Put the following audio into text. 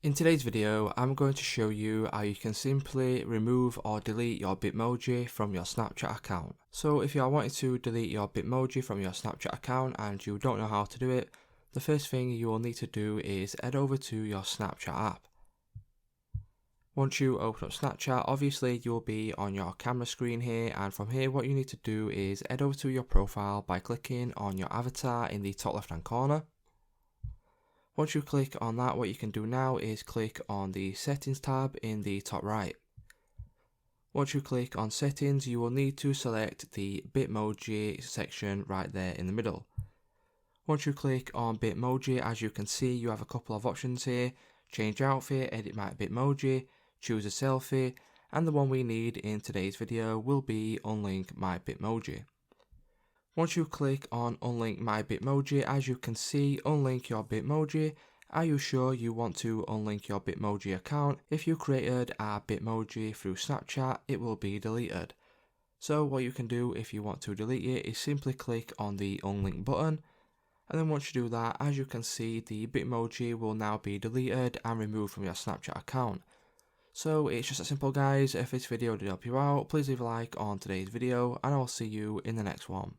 In today's video, I'm going to show you how you can simply remove or delete your Bitmoji from your Snapchat account. So if you are wanting to delete your Bitmoji from your Snapchat account and you don't know how to do it, the first thing you will need to do is head over to your Snapchat app. Once you open up Snapchat, obviously you'll be on your camera screen here, and from here what you need to do is head over to your profile by clicking on your avatar in the top left hand corner. Once you click on that, what you can do now is click on the settings tab in the top right. Once you click on settings, you will need to select the Bitmoji section right there in the middle. Once you click on Bitmoji, as you can see, you have a couple of options here: change outfit, edit my Bitmoji, choose a selfie, and the one we need in today's video will be unlink my Bitmoji. Once you click on unlink my Bitmoji, as you can see, unlink your Bitmoji. Are you sure you want to unlink your Bitmoji account? If you created a Bitmoji through Snapchat, it will be deleted. So what you can do if you want to delete it is simply click on the unlink button, and then once you do that, as you can see, the Bitmoji will now be deleted and removed from your Snapchat account. So it's just that simple, guys. If this video did help you out, please leave a like on today's video, and I'll see you in the next one.